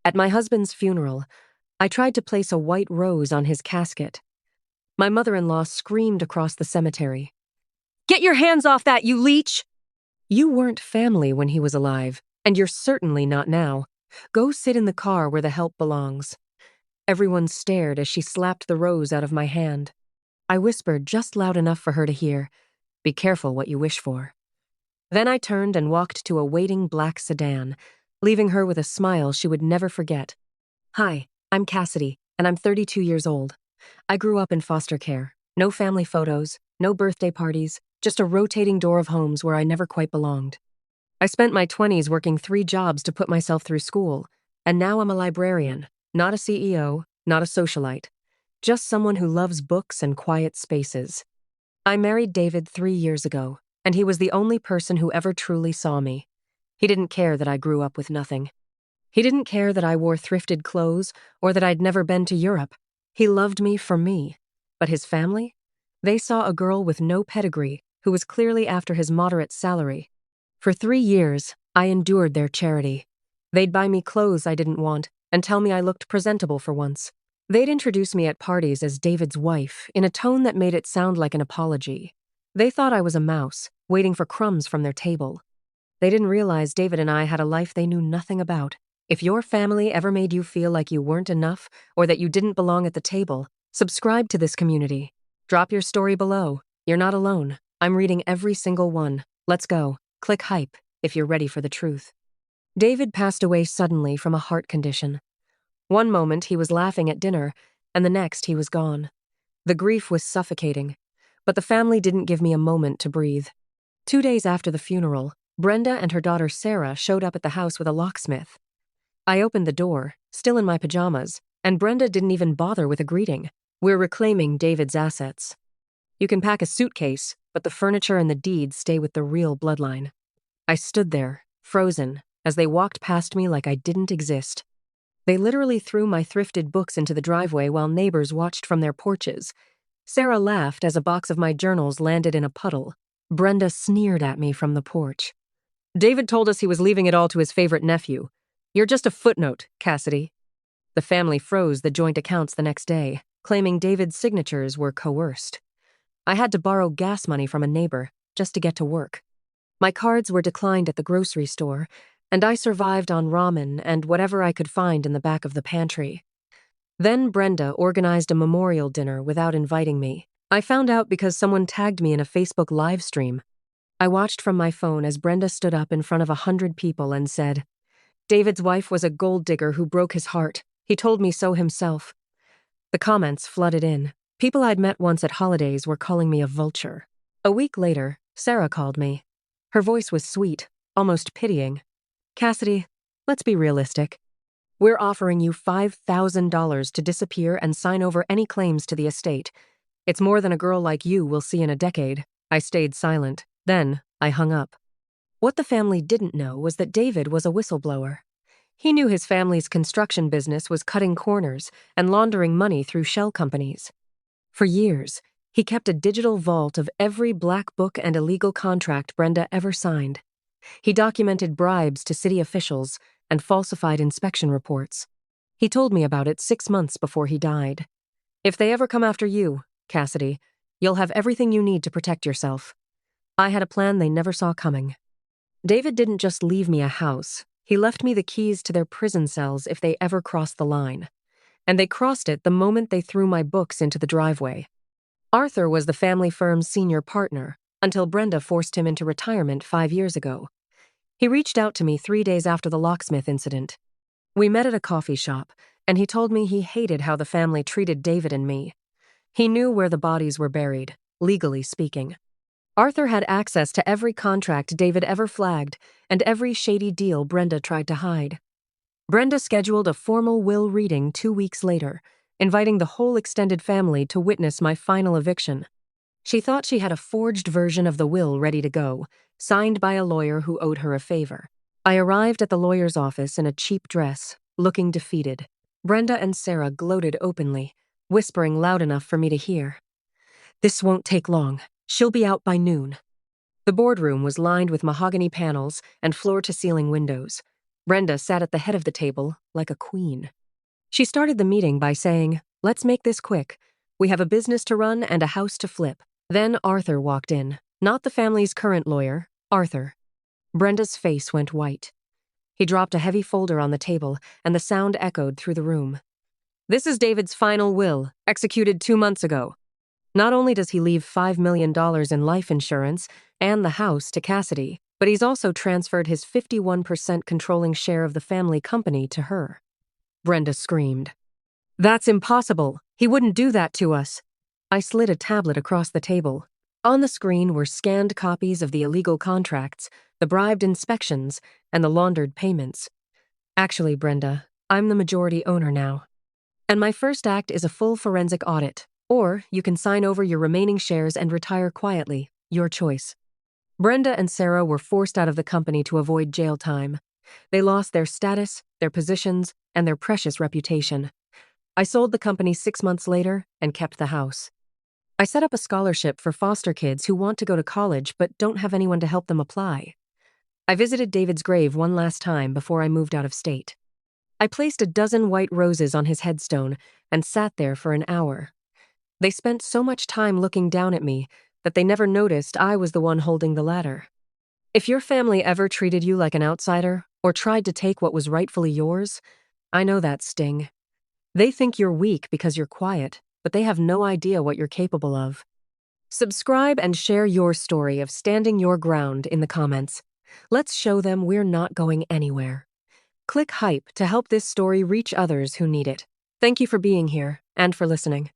At my husband's funeral, I tried to place a white rose on his casket. My mother-in-law screamed across the cemetery. "Get your hands off that, you leech!" "You weren't family when he was alive, and you're certainly not now. Go sit in the car where the help belongs." Everyone stared as she slapped the rose out of my hand. I whispered just loud enough for her to hear, "Be careful what you wish for." Then I turned and walked to a waiting black sedan, leaving her with a smile she would never forget. "Hi, I'm Cassidy, and I'm 32 years old. I grew up in foster care. No family photos, no birthday parties, just a rotating door of homes where I never quite belonged. I spent my 20s working 3 jobs to put myself through school, and now I'm a librarian, not a CEO, not a socialite, just someone who loves books and quiet spaces. I married David 3 years ago, and he was the only person who ever truly saw me. He didn't care that I grew up with nothing. He didn't care that I wore thrifted clothes or that I'd never been to Europe. He loved me for me. But his family? They saw a girl with no pedigree who was clearly after his moderate salary. For 3 years, I endured their charity. They'd buy me clothes I didn't want and tell me I looked presentable for once. They'd introduce me at parties as David's wife in a tone that made it sound like an apology. They thought I was a mouse, waiting for crumbs from their table. They didn't realize David and I had a life they knew nothing about. If your family ever made you feel like you weren't enough or that you didn't belong at the table, subscribe to this community. Drop your story below. You're not alone. I'm reading every single one. Let's go. Click hype if you're ready for the truth. David passed away suddenly from a heart condition. One moment he was laughing at dinner, and the next he was gone. The grief was suffocating, but the family didn't give me a moment to breathe. 2 days after the funeral, Brenda and her daughter Sarah showed up at the house with a locksmith. I opened the door, still in my pajamas, and Brenda didn't even bother with a greeting. "We're reclaiming David's assets. You can pack a suitcase, but the furniture and the deeds stay with the real bloodline." I stood there, frozen, as they walked past me like I didn't exist. They literally threw my thrifted books into the driveway while neighbors watched from their porches. Sarah laughed as a box of my journals landed in a puddle. Brenda sneered at me from the porch. "David told us he was leaving it all to his favorite nephew. You're just a footnote, Cassidy." The family froze the joint accounts the next day, claiming David's signatures were coerced. I had to borrow gas money from a neighbor just to get to work. My cards were declined at the grocery store, and I survived on ramen and whatever I could find in the back of the pantry. Then Brenda organized a memorial dinner without inviting me. I found out because someone tagged me in a Facebook live stream. I watched from my phone as Brenda stood up in front of 100 people and said, "David's wife was a gold digger who broke his heart. He told me so himself." The comments flooded in. People I'd met once at holidays were calling me a vulture. A week later, Sarah called me. Her voice was sweet, almost pitying. "Cassidy, let's be realistic. We're offering you $5,000 to disappear and sign over any claims to the estate. It's more than a girl like you will see in a decade." I stayed silent. Then, I hung up. What the family didn't know was that David was a whistleblower. He knew his family's construction business was cutting corners and laundering money through shell companies. For years, he kept a digital vault of every black book and illegal contract Brenda ever signed. He documented bribes to city officials and falsified inspection reports. He told me about it 6 months before he died. "If they ever come after you, Cassidy, you'll have everything you need to protect yourself." I had a plan they never saw coming. David didn't just leave me a house. He left me the keys to their prison cells if they ever crossed the line. And they crossed it the moment they threw my books into the driveway. Arthur was the family firm's senior partner until Brenda forced him into retirement 5 years ago. He reached out to me 3 days after the locksmith incident. We met at a coffee shop, and he told me he hated how the family treated David and me. He knew where the bodies were buried, legally speaking. Arthur had access to every contract David ever flagged and every shady deal Brenda tried to hide. Brenda scheduled a formal will reading 2 weeks later, inviting the whole extended family to witness my final eviction. She thought she had a forged version of the will ready to go, signed by a lawyer who owed her a favor. I arrived at the lawyer's office in a cheap dress, looking defeated. Brenda and Sarah gloated openly, whispering loud enough for me to hear. "This won't take long. She'll be out by noon." The boardroom was lined with mahogany panels and floor-to-ceiling windows. Brenda sat at the head of the table like a queen. She started the meeting by saying, "Let's make this quick. We have a business to run and a house to flip." Then Arthur walked in, not the family's current lawyer, Arthur. Brenda's face went white. He dropped a heavy folder on the table, and the sound echoed through the room. "This is David's final will, executed 2 months ago. Not only does he leave $5 million in life insurance and the house to Cassidy, but he's also transferred his 51% controlling share of the family company to her." Brenda screamed. "That's impossible. He wouldn't do that to us." I slid a tablet across the table. On the screen were scanned copies of the illegal contracts, the bribed inspections, and the laundered payments. "Actually, Brenda, I'm the majority owner now. And my first act is a full forensic audit. Or you can sign over your remaining shares and retire quietly. Your choice." Brenda and Sarah were forced out of the company to avoid jail time. They lost their status, their positions, and their precious reputation. I sold the company 6 months later and kept the house. I set up a scholarship for foster kids who want to go to college but don't have anyone to help them apply. I visited David's grave one last time before I moved out of state. I placed a dozen white roses on his headstone and sat there for an hour. They spent so much time looking down at me that they never noticed I was the one holding the ladder. If your family ever treated you like an outsider or tried to take what was rightfully yours, I know that sting. They think you're weak because you're quiet, but they have no idea what you're capable of. Subscribe and share your story of standing your ground in the comments. Let's show them we're not going anywhere. Click hype to help this story reach others who need it. Thank you for being here and for listening.